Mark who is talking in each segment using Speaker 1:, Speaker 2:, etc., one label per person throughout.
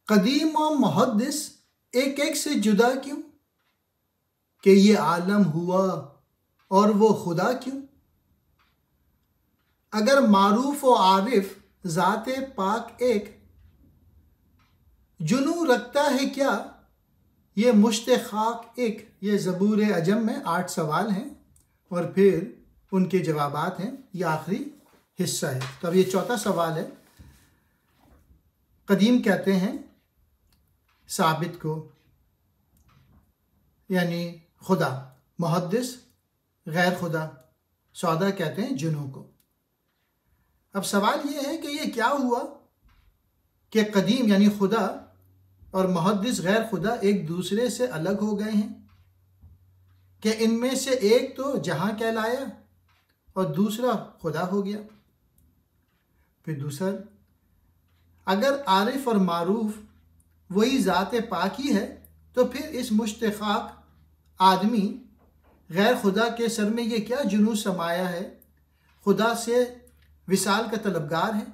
Speaker 1: قدیم و محدث ایک ایک سے جدا کیوں؟ کہ یہ عالم ہوا اور وہ خدا کیوں؟ اگر معروف و عارف ذات پاک ایک، جنوں رکھتا ہے کیا یہ مشت خاک ایک؟ یہ زبور عجم میں 8 سوال ہیں اور پھر ان کے جوابات ہیں، یہ آخری حصہ ہے۔ تو اب یہ چوتھا سوال ہے۔ قدیم کہتے ہیں ثابت کو، یعنی خدا، محدث غیر خدا، سودا کہتے ہیں جنوں کو۔ اب سوال یہ ہے کہ یہ کیا ہوا کہ قدیم یعنی خدا اور محدث غیر خدا ایک دوسرے سے الگ ہو گئے ہیں، کہ ان میں سے ایک تو جہاں کہلایا اور دوسرا خدا ہو گیا۔ پھر دوسرا، اگر عارف اور معروف وہی ذات پاکی ہے تو پھر اس مشتقاق آدمی غیر خدا کے سر میں یہ کیا جنون سمایا ہے؟ خدا سے وصال کا طلبگار ہے۔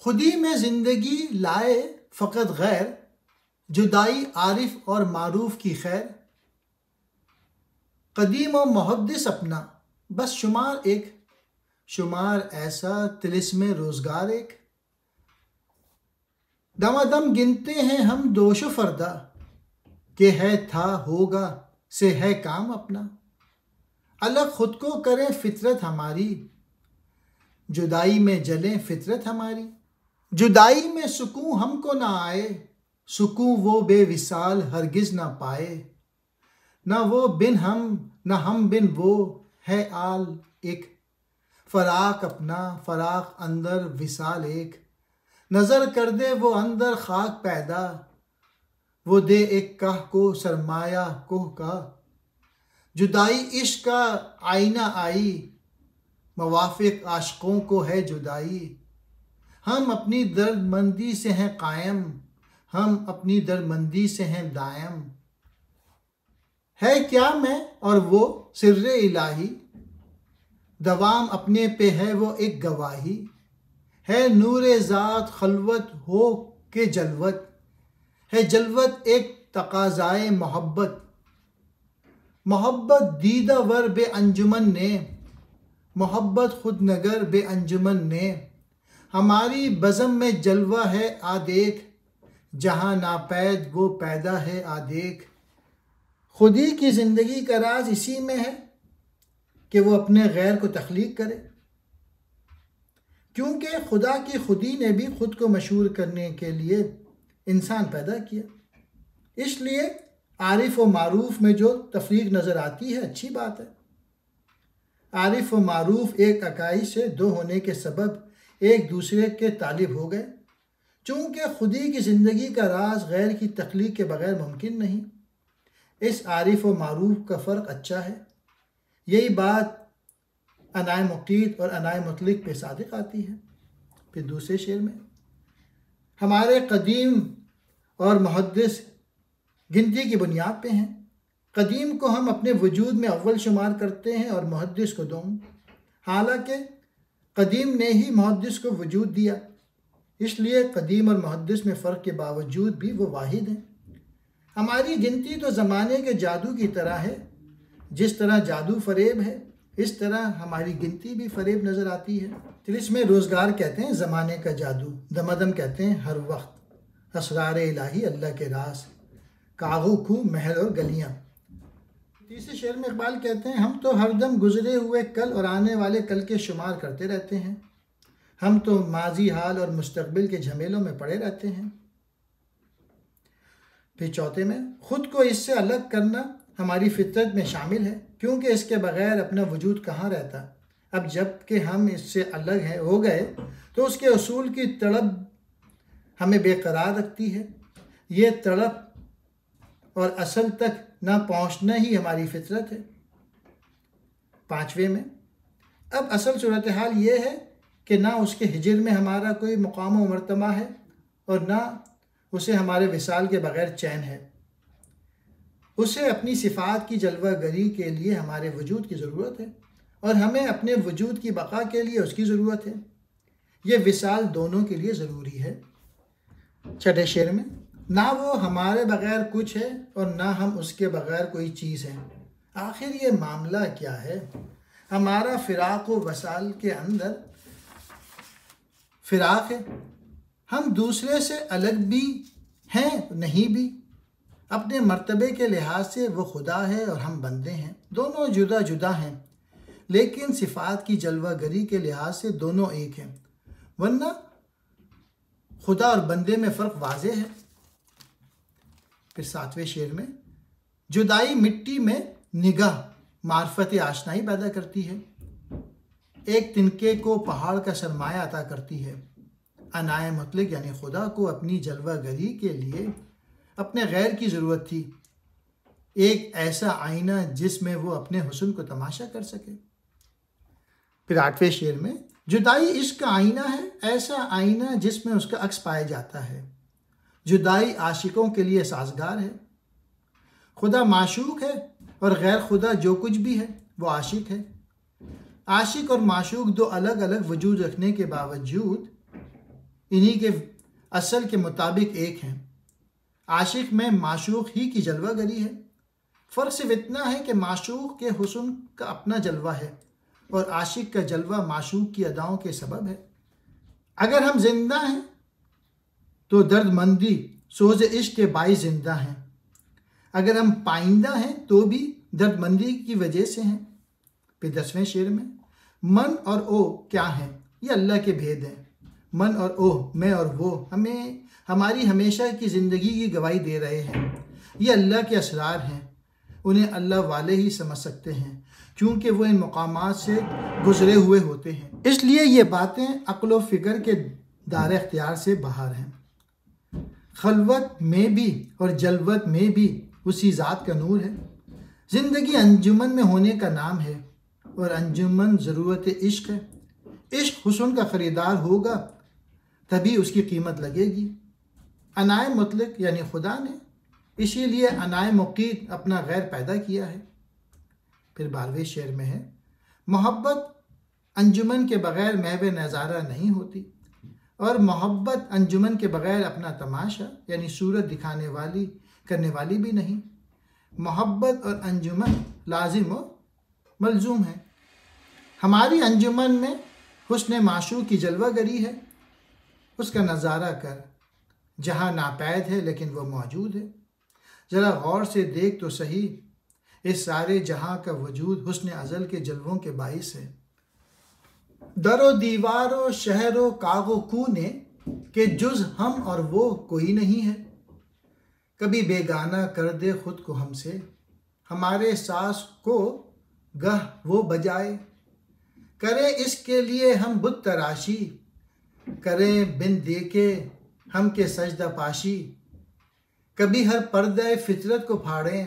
Speaker 1: خودی میں زندگی لائے فقط غیر، جدائی عارف اور معروف کی خیر۔ قدیم و محدث اپنا بس شمار ایک، شمار ایسا طلسم روزگار ایک۔ دم گنتے ہیں ہم دوش و فردا، کہ ہے تھا ہوگا سے ہے کام اپنا۔ الگ خود کو کریں فطرت ہماری، جدائی میں جلیں فطرت ہماری۔ جدائی میں سکون ہم کو نہ آئے، سکون وہ بے وصال ہرگز نہ پائے۔ نہ وہ بن ہم نہ ہم بن وہ، ہے آل ایک۔ فراق اپنا فراق اندر وصال ایک۔ نظر کر دے وہ اندر خاک پیدا، وہ دے ایک کاہ کو سرمایہ کوہ کا۔ جدائی عشق کا آئینہ آئی، موافق عاشقوں کو ہے جدائی۔ ہم اپنی درد مندی سے ہیں قائم، ہم اپنی درد مندی سے ہیں دائم۔ ہے کیا میں اور وہ سر الہی، دوام اپنے پہ ہے وہ ایک گواہی۔ ہے نور ذات خلوت ہو کہ جلوت، ہے جلوت ایک تقاضائے محبت۔ محبت دیدہ ور بے انجمن نے، محبت خود نگر بے انجمن نے۔ ہماری بزم میں جلوہ ہے آ دیکھ، جہاں ناپید وہ پیدا ہے آ دیکھ۔ خودی کی زندگی کا راز اسی میں ہے کہ وہ اپنے غیر کو تخلیق کرے، کیونکہ خدا کی خودی نے بھی خود کو مشہور کرنے کے لیے انسان پیدا کیا۔ اس لیے عارف و معروف میں جو تفریق نظر آتی ہے اچھی بات ہے۔ عارف و معروف ایک اکائی سے دو ہونے کے سبب ایک دوسرے کے طالب ہو گئے، چونکہ خودی کی زندگی کا راز غیر کی تخلیق کے بغیر ممکن نہیں۔ اس عارف و معروف کا فرق اچھا ہے۔ یہی بات انائے مقید اور انائے مطلق پہ صادق آتی ہے۔ پھر دوسرے شعر میں، ہمارے قدیم اور محدث گنتی کی بنیاد پہ ہیں۔ قدیم کو ہم اپنے وجود میں اول شمار کرتے ہیں اور محدث کو دوم، حالانکہ قدیم نے ہی محدث کو وجود دیا، اس لیے قدیم اور محدث میں فرق کے باوجود بھی وہ واحد ہیں۔ ہماری گنتی تو زمانے کے جادو کی طرح ہے، جس طرح جادو فریب ہے اس طرح ہماری گنتی بھی فریب نظر آتی ہے۔ طلسم روزگار کہتے ہیں زمانے کا جادو، دمادم کہتے ہیں ہر وقت، اسرار الہی اللہ کے راز، کاغو کھو محل اور گلیاں۔ تیسرے شعر میں اقبال کہتے ہیں، ہم تو ہر دم گزرے ہوئے کل اور آنے والے کل کے شمار کرتے رہتے ہیں، ہم تو ماضی حال اور مستقبل کے جھمیلوں میں پڑے رہتے ہیں۔ پھر چوتھے میں، خود کو اس سے الگ کرنا ہماری فطرت میں شامل ہے، کیونکہ اس کے بغیر اپنا وجود کہاں رہتا۔ اب جب کہ ہم اس سے الگ ہو گئے تو اس کے اصول کی تڑپ ہمیں بے قرار رکھتی ہے۔ یہ تڑپ اور اصل تک نہ پہنچنا ہی ہماری فطرت ہے۔ پانچویں میں، اب اصل صورتحال یہ ہے کہ نہ اس کے ہجر میں ہمارا کوئی مقام و مرتبہ ہے اور نہ اسے ہمارے وصال کے بغیر چین ہے۔ اسے اپنی صفات کی جلوہ گری کے لیے ہمارے وجود کی ضرورت ہے اور ہمیں اپنے وجود کی بقا کے لیے اس کی ضرورت ہے۔ یہ وصال دونوں کے لیے ضروری ہے۔ چھٹے شعر میں، نہ وہ ہمارے بغیر کچھ ہے اور نہ ہم اس کے بغیر کوئی چیز ہے، آخر یہ معاملہ کیا ہے؟ ہمارا فراق و وصال کے اندر فراق ہے، ہم دوسرے سے الگ بھی ہیں نہیں بھی، اپنے مرتبے کے لحاظ سے وہ خدا ہے اور ہم بندے ہیں، دونوں جدا جدا ہیں، لیکن صفات کی جلوہ گری کے لحاظ سے دونوں ایک ہیں، ورنہ خدا اور بندے میں فرق واضح ہے۔ پھر 7ویں شعر میں، جدائی مٹی میں نگاہ معرفت آشنائی پیدا کرتی ہے، ایک تنکے کو پہاڑ کا سرمایہ عطا کرتی ہے۔ انائے مطلق یعنی خدا کو اپنی جلوہ گری کے لیے اپنے غیر کی ضرورت تھی، ایک ایسا آئینہ جس میں وہ اپنے حسن کو تماشا کر سکے۔ پھر 8ویں شعر میں، جدائی عشق کا آئینہ ہے، ایسا آئینہ جس میں اس کا عکس پایا جاتا ہے، جدائی عاشقوں کے لیے سازگار ہے، خدا معشوق ہے اور غیر خدا جو کچھ بھی ہے وہ عاشق ہے، عاشق اور معشوق دو الگ الگ وجود رکھنے کے باوجود انہی کے اصل کے مطابق ایک ہیں، عاشق میں معشوق ہی کی جلوہ گری ہے، فرق صرف اتنا ہے کہ معشوق کے حسن کا اپنا جلوہ ہے اور عاشق کا جلوہ معشوق کی اداؤں کے سبب ہے۔ اگر ہم زندہ ہیں تو درد مندی سوز عشق کے باعث زندہ ہیں، اگر ہم پائندہ ہیں تو بھی درد مندی کی وجہ سے ہیں۔ پھر 10ویں شعر میں، من اور او کیا ہیں؟ یہ اللہ کے بھید ہیں، من اور او، میں اور وہ، ہماری ہمیشہ کی زندگی کی گواہی دے رہے ہیں، یہ اللہ کے اسرار ہیں، انہیں اللہ والے ہی سمجھ سکتے ہیں کیونکہ وہ ان مقامات سے گزرے ہوئے ہوتے ہیں، اس لیے یہ باتیں عقل و فکر کے دار اختیار سے باہر ہیں۔ خلوت میں بھی اور جلوت میں بھی اسی ذات کا نور ہے، زندگی انجمن میں ہونے کا نام ہے اور انجمن ضرورت عشق ہے، عشق حسن کا خریدار ہوگا تبھی اس کی قیمت لگے گی۔ انائے مطلق یعنی خدا نے اسی لیے انائے مقید اپنا غیر پیدا کیا ہے۔ پھر 12ویں شعر میں ہے، محبت انجمن کے بغیر محو نظارہ نہیں ہوتی اور محبت انجمن کے بغیر اپنا تماشا یعنی صورت کرنے والی بھی نہیں، محبت اور انجمن لازم و ملزوم ہے۔ ہماری انجمن میں حسن معشوق کی جلوہ گری ہے، اس کا نظارہ کر، جہاں ناپید ہے لیکن وہ موجود ہے، ذرا غور سے دیکھ تو صحیح، اس سارے جہاں کا وجود حسن ازل کے جلووں کے باعث ہے۔ در و دیوار و شہر و کاغ و کونے کہ جز ہم اور وہ کوئی نہیں ہے، کبھی بیگانہ کر دے خود کو ہم سے، ہمارے ساز کو گہ وہ بجائے، کریں اس کے لیے ہم بت تراشی، کریں بن دیکھے ہم کے سجدہ پاشی، کبھی ہر پردہ فطرت کو پھاڑیں،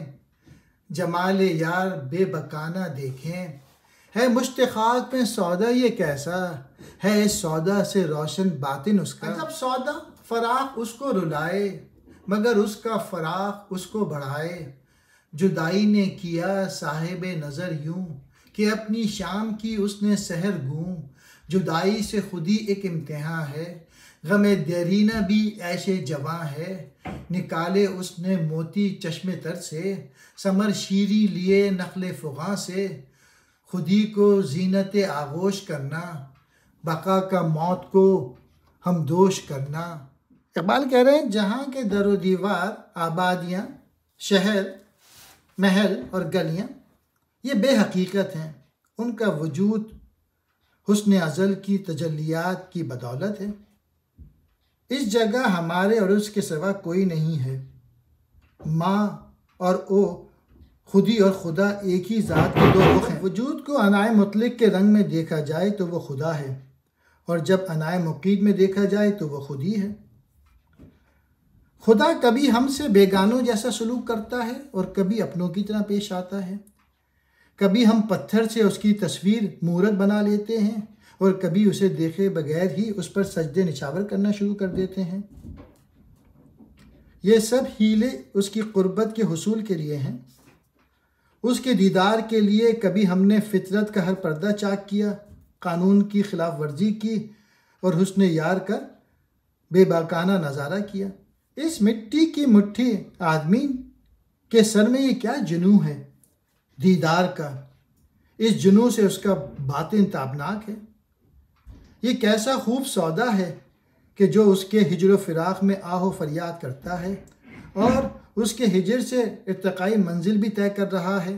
Speaker 1: جمال یار بے بکانہ دیکھیں، ہے مشت خاک میں سودا یہ کیسا، ہے اس سودا سے روشن باطن اس کا، جب سودا فراق اس کو رلائے مگر اس کا فراق اس کو بڑھائے، جدائی نے کیا صاحب نظر یوں کہ اپنی شام کی اس نے سحر گوں، جدائی سے خودی ایک امتحان ہے، غم دیرینہ بھی ایشے جواں ہے، نکالے اس نے موتی چشم تر سے، ثمر شیری لیے نخل فغاں سے، خودی کو زینت آغوش کرنا، بقا کا موت کو ہم دوش کرنا۔ اقبال کہہ رہے ہیں جہاں کے در و دیوار، آبادیاں، شہر، محل اور گلیاں یہ بے حقیقت ہیں، ان کا وجود حسن ازل کی تجلیات کی بدولت ہے، اس جگہ ہمارے اور اس کے سوا کوئی نہیں ہے، ماں اور او، خودی اور خدا ایک ہی ذات کے دو رخ ہیں۔ وجود کو انائے مطلق کے رنگ میں دیکھا جائے تو وہ خدا ہے اور جب انائے مقید میں دیکھا جائے تو وہ خود ہی ہے۔ خدا کبھی ہم سے بیگانوں جیسا سلوک کرتا ہے اور کبھی اپنوں کی طرح پیش آتا ہے، کبھی ہم پتھر سے اس کی تصویر مورت بنا لیتے ہیں اور کبھی اسے دیکھے بغیر ہی اس پر سجدے نچھاور کرنا شروع کر دیتے ہیں۔ یہ سب ہیلے اس کی قربت کے حصول کے لیے ہیں، اس کے دیدار کے لیے کبھی ہم نے فطرت کا ہر پردہ چاک کیا، قانون کی خلاف ورزی کی اور حسن یار کا بے باکانہ نظارہ کیا۔ اس مٹی کی مٹھی آدمی کے سر میں یہ کیا جنوں ہے دیدار کا، اس جنوں سے اس کا باطن تابناک ہے۔ یہ کیسا خوب سودا ہے کہ جو اس کے ہجر و فراق میں آہ و فریاد کرتا ہے اور اس کے ہجر سے ارتقائی منزل بھی طے کر رہا ہے۔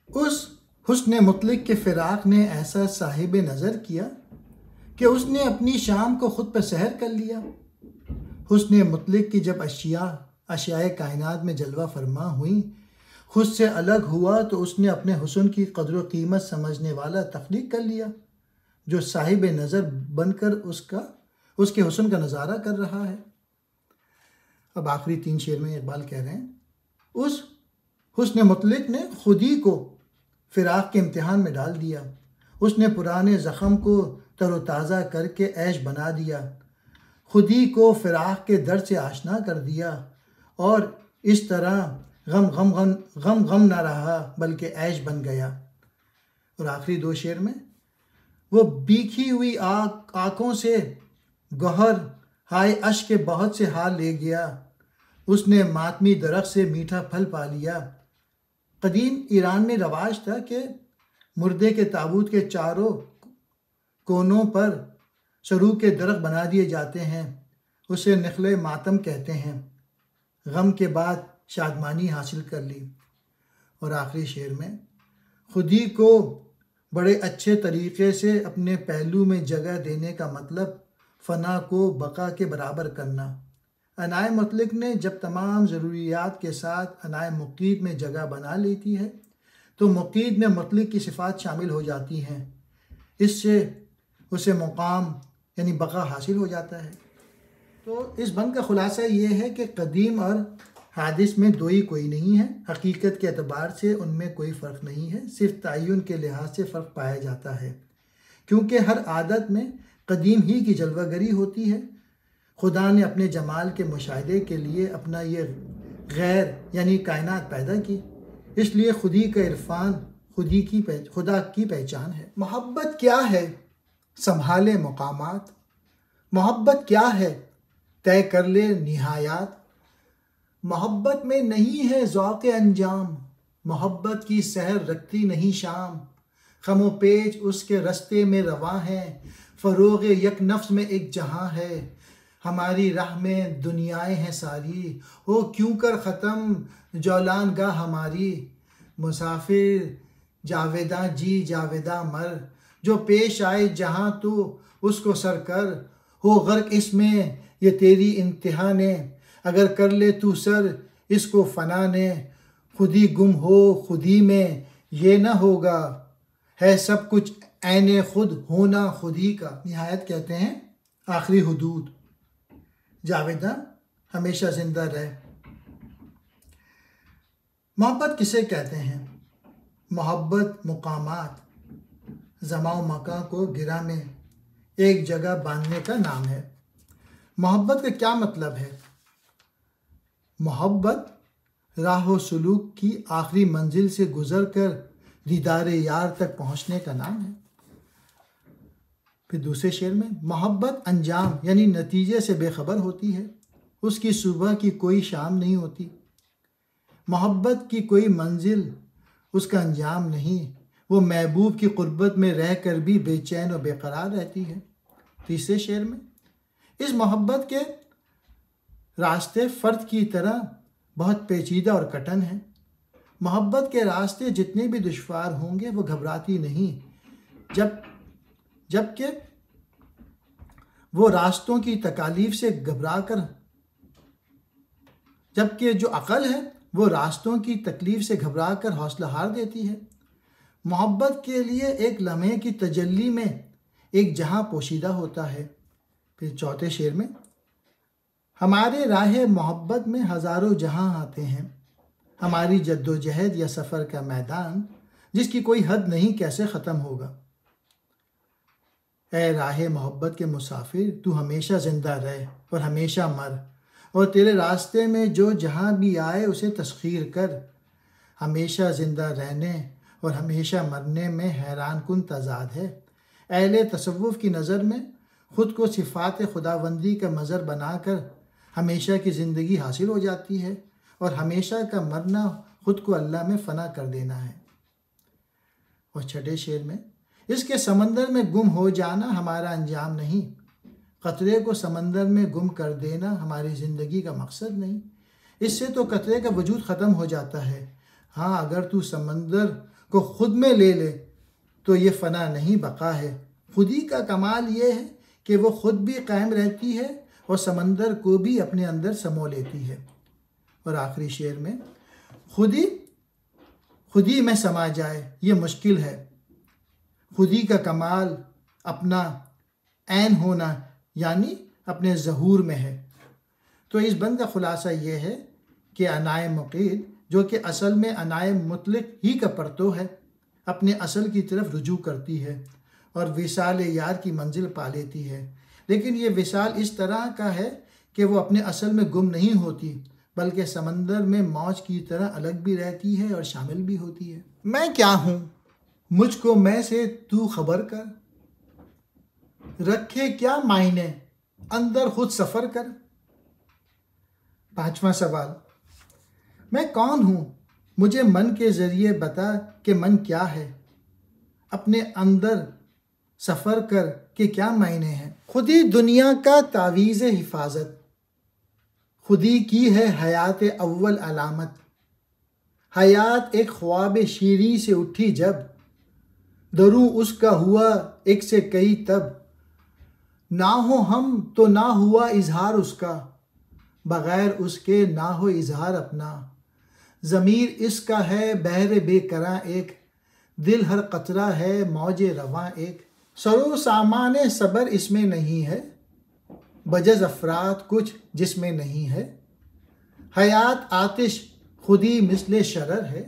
Speaker 1: اس حسن مطلق کے فراق نے ایسا صاحب نظر کیا کہ اس نے اپنی شام کو خود پہ سحر کر لیا۔ حسن مطلق کی جب اشیاء کائنات میں جلوہ فرما ہوئیں، خود سے الگ ہوا تو اس نے اپنے حسن کی قدر و قیمت سمجھنے والا تخلیق کر لیا جو صاحب نظر بن کر اس کے حسن کا نظارہ کر رہا ہے۔ اب آخری 3 شعر میں اقبال کہہ رہے ہیں، اس حسن مطلق نے خود ہی کو فراق کے امتحان میں ڈال دیا۔ اس نے پرانے زخم کو تر و تازہ کر کے عیش بنا دیا، خود ہی کو فراق کے درد سے آشنا کر دیا، اور اس طرح غم نہ رہا بلکہ عیش بن گیا۔ اور آخری 2 شعر میں، وہ بیکھی ہوئی آنکھوں سے گوہر ہائے اشک کے بہت سے حال لے گیا، اس نے ماتمی درخت سے میٹھا پھل پا لیا۔ قدیم ایران میں رواج تھا کہ مردے کے تابوت کے چاروں کونوں پر سرو کے درخت بنا دیے جاتے ہیں، اسے نخل ماتم کہتے ہیں۔ غم کے بعد شادمانی حاصل کر لی۔ اور آخری شعر میں، خود ہی کو بڑے اچھے طریقے سے اپنے پہلو میں جگہ دینے کا مطلب فنا کو بقا کے برابر کرنا۔ انائے مطلق نے جب تمام ضروریات کے ساتھ انائے مقید میں جگہ بنا لیتی ہے تو مقید میں مطلق کی صفات شامل ہو جاتی ہیں، اس سے اسے مقام یعنی بقا حاصل ہو جاتا ہے۔ تو اس بند کا خلاصہ یہ ہے کہ قدیم اور حادث میں دوئی کوئی نہیں ہے، حقیقت کے اعتبار سے ان میں کوئی فرق نہیں ہے، صرف تعین کے لحاظ سے فرق پایا جاتا ہے، کیونکہ ہر عادت میں قدیم ہی کی جلوہ گری ہوتی ہے۔ خدا نے اپنے جمال کے مشاہدے کے لیے اپنا یہ غیر یعنی کائنات پیدا کی، اس لیے خودی کا عرفان خدا کی پہچان ہے۔ محبت کیا ہے؟ سنبھالے مقامات۔ محبت کیا ہے؟ طے کر لے نہایات۔ محبت میں نہیں ہے ذوق انجام، محبت کی سحر رکھتی نہیں شام۔ خم و پیچ اس کے رستے میں رواں ہے، فروغ یک نفس میں ایک جہاں ہے۔ ہماری راہ میں دنیائیں ہیں ساری، ہو کیوں کر ختم جولان گاہ ہماری۔ مسافر جاویداں جی جاویداں مر، جو پیش آئے جہاں تو اس کو سر کر۔ ہو غرق اس میں یہ تیری انتہا نے، اگر کر لے تو سر اس کو فنا نے۔ خودی گم ہو خودی میں یہ نہ ہوگا، ہے سب کچھ عین خود ہونا خودی کا۔ نہایت کہتے ہیں آخری حدود۔ جاویداں ہمیشہ زندہ رہے۔ محبت کسے کہتے ہیں؟ محبت مقامات، زمان و مکان کو گرہ میں ایک جگہ باندھنے کا نام ہے۔ محبت کا کیا مطلب ہے؟ محبت راہ و سلوک کی آخری منزل سے گزر کر دیدار یار تک پہنچنے کا نام ہے۔ پھر دوسرے شعر میں، محبت انجام یعنی نتیجے سے بے خبر ہوتی ہے، اس کی صبح کی کوئی شام نہیں ہوتی۔ محبت کی کوئی منزل اس کا انجام نہیں، وہ محبوب کی قربت میں رہ کر بھی بے چین و بے قرار رہتی ہے۔ تیسرے شعر میں، اس محبت کے راستے فرد کی طرح بہت پیچیدہ اور کٹن ہیں۔ محبت کے راستے جتنے بھی دشوار ہوں گے وہ گھبراتی نہیں، جبکہ وہ راستوں کی تکالیف سے گھبرا کر جبکہ جو عقل ہے وہ راستوں کی تکلیف سے گھبرا کر حوصلہ ہار دیتی ہے۔ محبت کے لیے ایک لمحے کی تجلی میں ایک جہاں پوشیدہ ہوتا ہے۔ پھر چوتھے شعر میں، ہمارے راہ محبت میں ہزاروں جہاں آتے ہیں، ہماری جد و جہد یا سفر کا میدان جس کی کوئی حد نہیں کیسے ختم ہوگا۔ اے راہ محبت کے مسافر، تو ہمیشہ زندہ رہ اور ہمیشہ مر، اور تیرے راستے میں جو جہاں بھی آئے اسے تسخیر کر۔ ہمیشہ زندہ رہنے اور ہمیشہ مرنے میں حیران کن تضاد ہے۔ اہل تصوف کی نظر میں خود کو صفات خداوندی کا مظہر بنا کر ہمیشہ کی زندگی حاصل ہو جاتی ہے، اور ہمیشہ کا مرنا خود کو اللہ میں فنا کر دینا ہے۔ اور چھٹے شعر میں، اس کے سمندر میں گم ہو جانا ہمارا انجام نہیں، قطرے کو سمندر میں گم کر دینا ہماری زندگی کا مقصد نہیں، اس سے تو قطرے کا وجود ختم ہو جاتا ہے۔ ہاں، اگر تو سمندر کو خود میں لے لے تو یہ فنا نہیں، بقا ہے۔ خودی کا کمال یہ ہے کہ وہ خود بھی قائم رہتی ہے اور سمندر کو بھی اپنے اندر سمو لیتی ہے۔ اور آخری شعر میں، خودی میں سما جائے یہ مشکل ہے، خودی کا کمال اپنا عین ہونا یعنی اپنے ظہور میں ہے۔ تو اس بند کا خلاصہ یہ ہے کہ انائے مقید، جو کہ اصل میں انائے مطلق ہی کا پرتو ہے، اپنے اصل کی طرف رجوع کرتی ہے اور وصال یار کی منزل پا لیتی ہے، لیکن یہ وصال اس طرح کا ہے کہ وہ اپنے اصل میں گم نہیں ہوتی، بلکہ سمندر میں موج کی طرح الگ بھی رہتی ہے اور شامل بھی ہوتی ہے۔ میں کیا ہوں، مجھ کو میں سے تو خبر کر، رکھے کیا معنی اندر خود سفر کر۔ پانچواں سوال، میں کون ہوں، مجھے من کے ذریعے بتا کہ من کیا ہے، اپنے اندر سفر کر کہ کیا معنی ہے۔ خودی دنیا کا تعویذ حفاظت، خودی کی ہے حیات اول علامت، حیات ایک خواب شیریں سے اٹھی جب، دروں اس کا ہوا ایک سے کئی تب، نہ ہو ہم تو نہ ہوا اظہار اس کا، بغیر اس کے نہ ہو اظہار اپنا، ضمیر اس کا ہے بحر بے کراں ایک، دل ہر قطرہ ہے موج رواں ایک، سر و سامان صبر اس میں نہیں ہے، بجز افراد کچھ جس میں نہیں ہے، حیات آتش خودی مثل شرر ہے،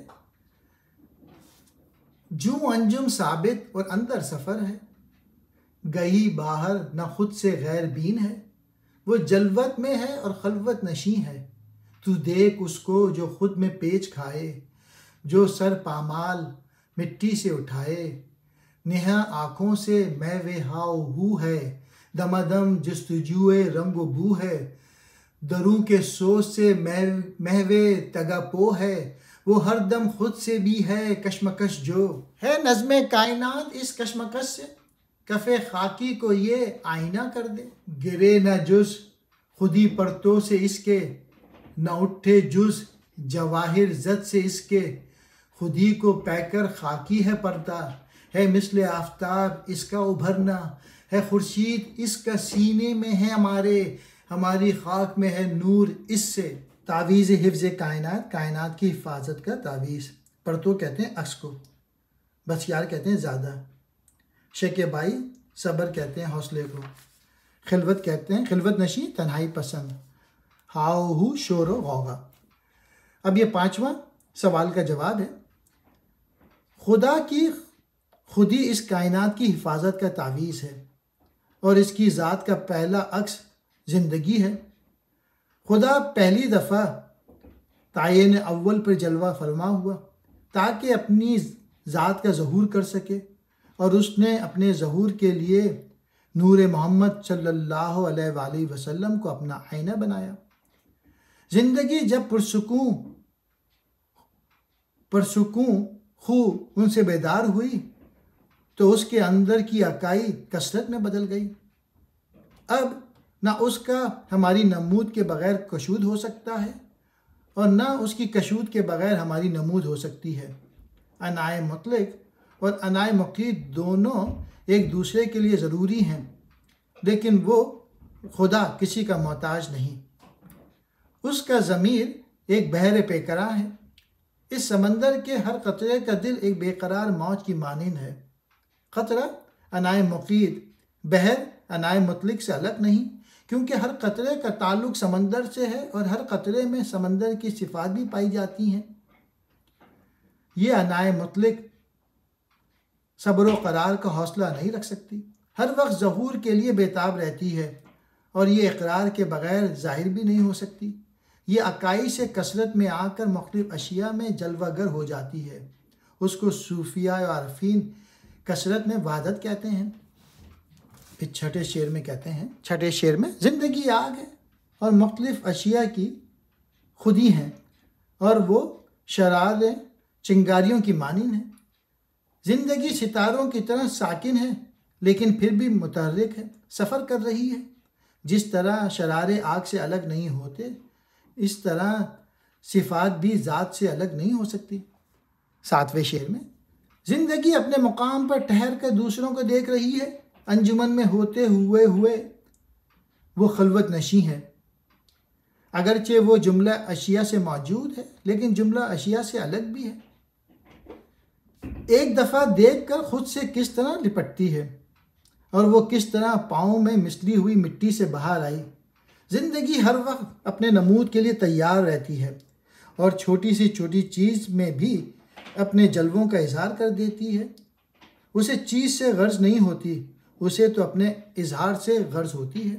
Speaker 1: جو انجم ثابت اور اندر سفر ہے، گئی باہر نہ خود سے غیر بین ہے، وہ جلوت میں ہے اور خلوت نشیں ہے، تو دیکھ اس کو جو خود میں پیچ کھائے، جو سر پامال مٹی سے اٹھائے، نہا آنکھوں سے میوے ہاؤ ہو ہے، دمادم جستجوئے رنگ و بو ہے، دروں کے سوز سے محوے تگا پو ہے، وہ ہر دم خود سے بھی ہے کشمکش جو ہے، نظم کائنات اس کشمکش سے، کف خاکی کو یہ آئینہ کر دے، گرے نہ جز خودی پرتو سے اس کے، نہ اٹھے جز جواہر زد سے اس کے، خودی کو پیکر خاکی ہے پردہ، ہے مثل آفتاب اس کا ابھرنا، ہے خورشید اس کا سینے میں ہے ہماری خاک میں ہے نور اس سے۔ تعویذ حفظ کائنات، کائنات کی حفاظت کا تعویذ۔ پرتو کہتے ہیں عکس کو، بسیار کہتے ہیں زیادہ، شکیبائی صبر کہتے ہیں حوصلے کو، خلوت کہتے ہیں خلوت نشی تنہائی پسند، ہاؤ ہو شور و غوغا۔ اب یہ پانچواں سوال کا جواب ہے، خدا کی خودی اس کائنات کی حفاظت کا تعویذ ہے، اور اس کی ذات کا پہلا عکس زندگی ہے۔ خدا پہلی دفعہ تعین اول پر جلوہ فرما ہوا تاکہ اپنی ذات کا ظہور کر سکے، اور اس نے اپنے ظہور کے لیے نور محمد صلی اللہ علیہ وآلہ وسلم کو اپنا آئینہ بنایا۔ زندگی جب پرسکون خو ان سے بیدار ہوئی تو اس کے اندر کی اکائی کثرت میں بدل گئی۔ اب نہ اس کا ہماری نمود کے بغیر کشود ہو سکتا ہے، اور نہ اس کی کشود کے بغیر ہماری نمود ہو سکتی ہے۔ انائے مطلق اور انائے مقید دونوں ایک دوسرے کے لیے ضروری ہیں، لیکن وہ خدا کسی کا محتاج نہیں۔ اس کا ضمیر ایک بحر پیکراں ہے، اس سمندر کے ہر قطرے کا دل ایک بے قرار موج کی مانند ہے۔ قطرہ انائے مقید بحر انائے مطلق سے الگ نہیں، کیونکہ ہر قطرے کا تعلق سمندر سے ہے، اور ہر قطرے میں سمندر کی صفات بھی پائی جاتی ہیں۔ یہ انائے مطلق صبر و قرار کا حوصلہ نہیں رکھ سکتی، ہر وقت ظہور کے لیے بےتاب رہتی ہے، اور یہ اقرار کے بغیر ظاہر بھی نہیں ہو سکتی۔ یہ اکائی سے کثرت میں آ کر مختلف اشیاء میں جلوہ گر ہو جاتی ہے۔ اس کو صوفیاء و عارفین کثرت میں وحدت کہتے ہیں۔ پھر چھٹے شعر میں کہتے ہیں، چھٹے شعر میں، زندگی آگ ہے اور مختلف اشیاء کی خودی ہیں اور وہ شرار چنگاریوں کی مانند ہے۔ زندگی ستاروں کی طرح ساکن ہے لیکن پھر بھی متحرک ہے، سفر کر رہی ہے۔ جس طرح شرارے آگ سے الگ نہیں ہوتے، اس طرح صفات بھی ذات سے الگ نہیں ہو سکتی۔ ساتویں شعر میں، زندگی اپنے مقام پر ٹھہر کر دوسروں کو دیکھ رہی ہے، انجمن میں ہوتے ہوئے وہ خلوت نشیں ہے۔ اگرچہ وہ جملہ اشیاء سے موجود ہے لیکن جملہ اشیاء سے الگ بھی ہے۔ ایک دفعہ دیکھ کر خود سے کس طرح لپٹتی ہے اور وہ کس طرح پاؤں میں مسلی ہوئی مٹی سے باہر آئی۔ زندگی ہر وقت اپنے نمود کے لیے تیار رہتی ہے اور چھوٹی سی چھوٹی چیز میں بھی اپنے جلووں کا اظہار کر دیتی ہے۔ اسے چیز سے غرض نہیں ہوتی، اسے تو اپنے اظہار سے غرض ہوتی ہے۔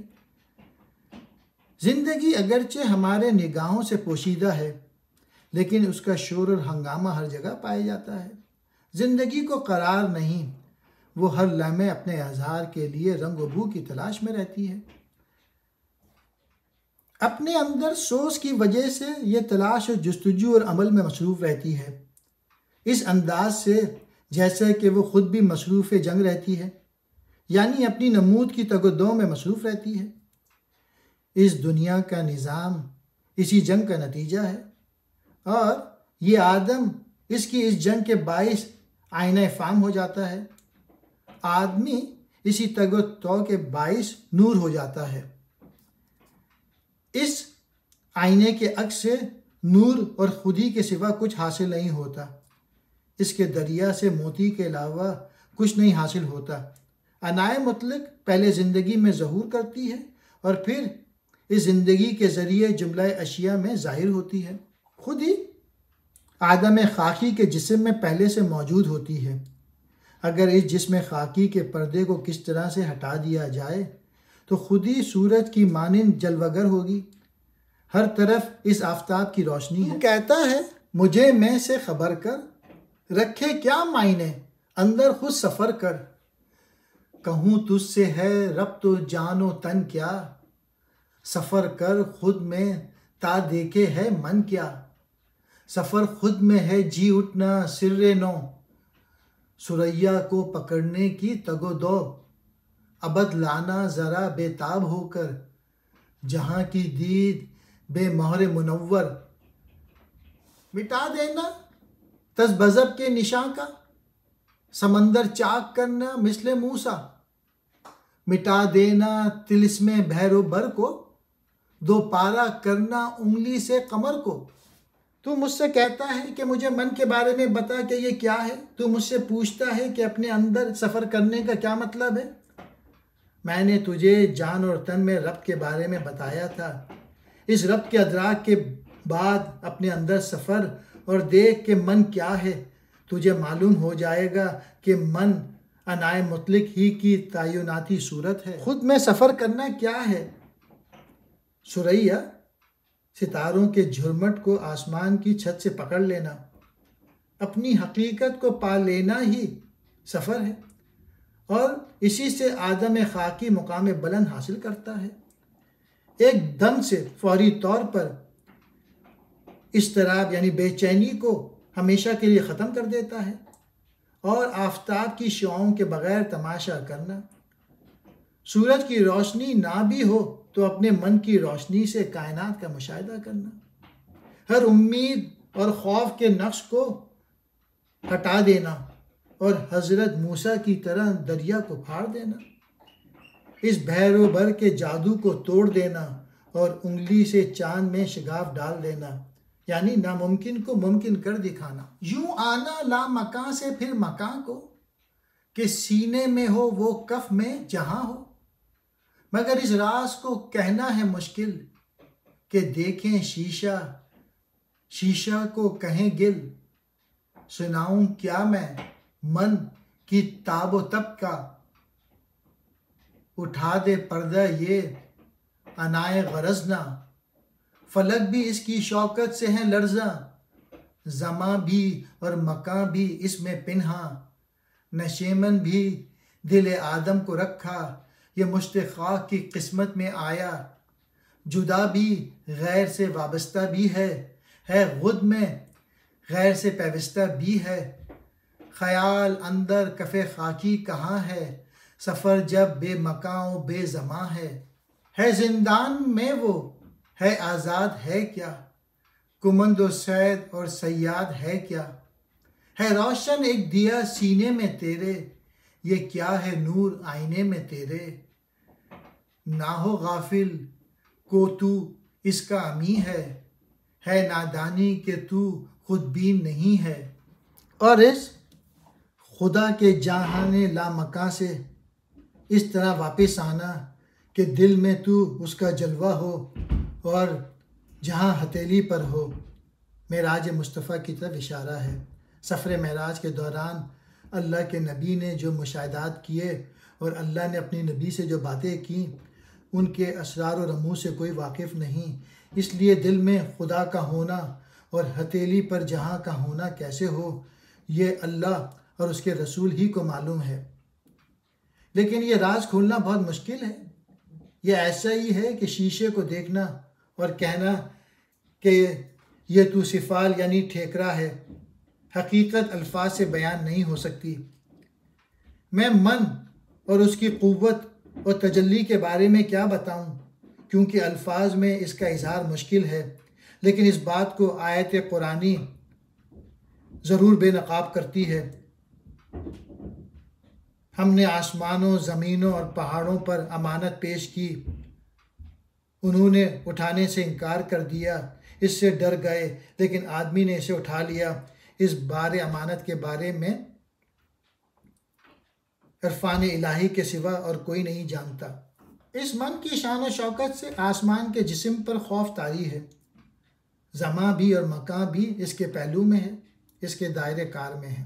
Speaker 1: زندگی اگرچہ ہمارے نگاہوں سے پوشیدہ ہے لیکن اس کا شور اور ہنگامہ ہر جگہ پایا جاتا ہے۔ زندگی کو قرار نہیں، وہ ہر لمحے اپنے اظہار کے لیے رنگ و بو کی تلاش میں رہتی ہے۔ اپنے اندر سوز کی وجہ سے یہ تلاش اور جستجو اور عمل میں مصروف رہتی ہے، اس انداز سے جیسے کہ وہ خود بھی مصروف جنگ رہتی ہے، یعنی اپنی نمود کی تگ و دو میں مصروف رہتی ہے۔ اس دنیا کا نظام اسی جنگ کا نتیجہ ہے اور یہ آدم اس کی اس جنگ کے باعث آئینہ فام ہو جاتا ہے۔ آدمی اسی تگ و تو کے باعث نور ہو جاتا ہے۔ اس آئینے کے عکس سے نور اور خودی کے سوا کچھ حاصل نہیں ہوتا۔ اس کے دریا سے موتی کے علاوہ کچھ نہیں حاصل ہوتا۔ عنائے مطلق پہلے زندگی میں ظہور کرتی ہے اور پھر اس زندگی کے ذریعے جملہ اشیاء میں ظاہر ہوتی ہے۔ خودی آدم خاکی کے جسم میں پہلے سے موجود ہوتی ہے۔ اگر اس جسم خاکی کے پردے کو کس طرح سے ہٹا دیا جائے تو خودی سورج کی مانند جلوگر ہوگی۔ ہر طرف اس آفتاب کی روشنی ہے۔ کہتا ہے مجھے میں سے خبر کر، رکھے کیا معنی اندر خود سفر کر۔ کہوں تجھ سے ہے ربط و جان و تن کیا، سفر کر خود میں تا دیکھے ہے من کیا۔ سفر خود میں ہے جی اٹھنا سر نو، ثریا کو پکڑنے کی تگ و دو۔ ابد لانا ذرا بے تاب ہو کر، جہاں کی دید بے مہر منور۔ مٹا دینا تز بذب کے نشاں کا، سمندر چاک کرنا مثل موسیٰ۔ مٹا دینا طلسم بحر و بر کو، دو پارہ کرنا انگلی سے قمر کو۔ تو مجھ سے کہتا ہے کہ مجھے من کے بارے میں بتا کہ یہ کیا ہے۔ تو مجھ سے پوچھتا ہے کہ اپنے اندر سفر کرنے کا کیا مطلب ہے۔ میں نے تجھے جان اور تن میں ربط کے بارے میں بتایا تھا۔ اس ربط کے ادراک کے بعد اپنے اندر سفر اور دیکھ کہ من کیا ہے، تجھے معلوم ہو جائے گا کہ من عنائے مطلق ہی کی تعیناتی صورت ہے۔ خود میں سفر کرنا کیا ہے؟ ثریا، ستاروں کے جھرمٹ کو آسمان کی چھت سے پکڑ لینا، اپنی حقیقت کو پا لینا ہی سفر ہے اور اسی سے آدم خاکی مقام بلند حاصل کرتا ہے۔ ایک دم سے فوری طور پر اضطراب یعنی بے چینی کو ہمیشہ کے لیے ختم کر دیتا ہے اور آفتاب کی شعاؤں کے بغیر تماشا کرنا، سورج کی روشنی نہ بھی ہو تو اپنے من کی روشنی سے کائنات کا مشاہدہ کرنا، ہر امید اور خوف کے نقش کو ہٹا دینا اور حضرت موسیٰ کی طرح دریا کو پھاڑ دینا، اس بحر و بر کے جادو کو توڑ دینا اور انگلی سے چاند میں شگاف ڈال دینا، یعنی ناممکن کو ممکن کر دکھانا۔ یوں آنا لا مکاں سے پھر مکاں کو، کہ سینے میں ہو وہ کف میں جہاں ہو۔ مگر اس راز کو کہنا ہے مشکل کہ دیکھیں شیشہ، شیشہ کو کہیں گل۔ سناؤں کیا میں من کی تاب و تب کا، اٹھا دے پردہ یہ عنائے غرض نہ۔ فلک بھی اس کی شوکت سے ہیں لرزاں، زماں بھی اور مکاں بھی اس میں پنہاں۔ نشیمن بھی دل آدم کو رکھا، یہ مشت خاک کی قسمت میں آیا، جدا بھی غیر سے وابستہ بھی ہے خود میں غیر سے پیوستہ بھی ہے، خیال اندر کف خاکی کہاں ہے، سفر جب بے مکاں و بے زماں ہے زندان میں وہ ہے آزاد ہے کیا، کمند و صید اور صیاد ہے کیا، ہے روشن ایک دیا سینے میں تیرے، یہ کیا ہے نور آئینے میں تیرے، نہ ہو غافل کو تو اس کا امی ہے نادانی کہ تو خود بین نہیں ہے، اور اس خدا کے جہان لامکاں سے اس طرح واپس آنا کہ دل میں تو اس کا جلوہ ہو اور جہاں ہتھیلی پر ہو۔ معراج مصطفیٰ کی طرف اشارہ ہے۔ سفر معراج کے دوران اللہ کے نبی نے جو مشاہدات کیے اور اللہ نے اپنی نبی سے جو باتیں کیں، ان کے اسرار و رموز سے کوئی واقف نہیں، اس لیے دل میں خدا کا ہونا اور ہتھیلی پر جہاں کا ہونا کیسے ہو، یہ اللہ اور اس کے رسول ہی کو معلوم ہے۔ لیکن یہ راز کھولنا بہت مشکل ہے۔ یہ ایسا ہی ہے کہ شیشے کو دیکھنا اور کہنا کہ یہ تو سفال یعنی ٹھیکرا ہے۔ حقیقت الفاظ سے بیان نہیں ہو سکتی۔ میں من اور اس کی قوت اور تجلی کے بارے میں کیا بتاؤں، کیونکہ الفاظ میں اس کا اظہار مشکل ہے، لیکن اس بات کو آیت قرآنی ضرور بے نقاب کرتی ہے۔ ہم نے آسمانوں، زمینوں اور پہاڑوں پر امانت پیش کی، انہوں نے اٹھانے سے انکار کر دیا، اس سے ڈر گئے، لیکن آدمی نے اسے اٹھا لیا۔ اس بار امانت کے بارے میں عرفان الہی کے سوا اور کوئی نہیں جانتا۔ اس من کی شان و شوکت سے آسمان کے جسم پر خوف طاری ہے۔ زمان بھی اور مکان بھی اس کے پہلو میں ہے، اس کے دائرے کار میں ہے،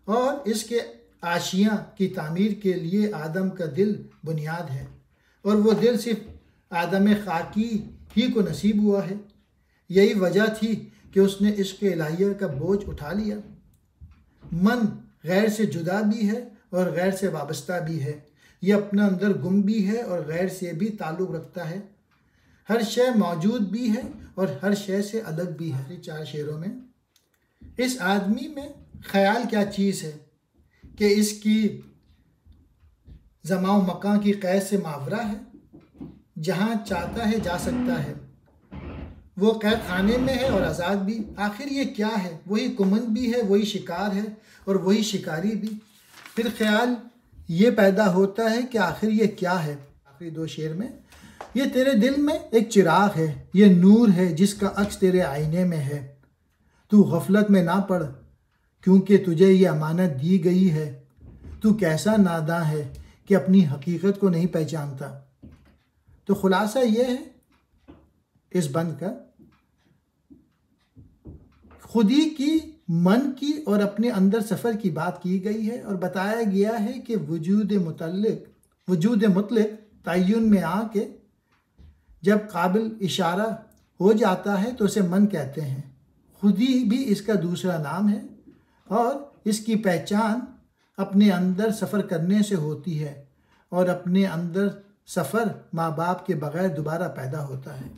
Speaker 1: اور اس کے آشیاں کی تعمیر کے لیے آدم کا دل بنیاد ہے، اور وہ دل صرف آدم خاکی ہی کو نصیب ہوا ہے۔ یہی وجہ تھی کہ اس نے عشق الہیہ کا بوجھ اٹھا لیا۔ من غیر سے جدا بھی ہے اور غیر سے وابستہ بھی ہے، یہ اپنا اندر گم بھی ہے اور غیر سے بھی تعلق رکھتا ہے، ہر شے موجود بھی ہے اور ہر شے سے الگ بھی ہے۔ 4 شعروں میں اس آدمی میں خیال کیا چیز ہے کہ اس کی زمان و مکان کی قید سے ماورا ہے، جہاں چاہتا ہے جا سکتا ہے، وہ قید خانے میں ہے اور آزاد بھی۔ آخر یہ کیا ہے؟ وہی کمند بھی ہے، وہی شکار ہے اور وہی شکاری بھی۔ پھر خیال یہ پیدا ہوتا ہے کہ آخر یہ کیا ہے؟ آخری 2 شعر میں یہ تیرے دل میں ایک چراغ ہے، یہ نور ہے جس کا عکس تیرے آئینے میں ہے، تو غفلت میں نہ پڑ کیونکہ تجھے یہ امانت دی گئی ہے، تو کیسا ناداں ہے کہ اپنی حقیقت کو نہیں پہچانتا۔ تو خلاصہ یہ ہے اس بند کا، خودی کی، من کی اور اپنے اندر سفر کی بات کی گئی ہے، اور بتایا گیا ہے کہ وجود مطلق تعین میں آ کے جب قابل اشارہ ہو جاتا ہے تو اسے من کہتے ہیں۔ خودی بھی اس کا دوسرا نام ہے، اور اس کی پہچان اپنے اندر سفر کرنے سے ہوتی ہے، اور اپنے اندر سفر ماں باپ کے بغیر دوبارہ پیدا ہوتا ہے۔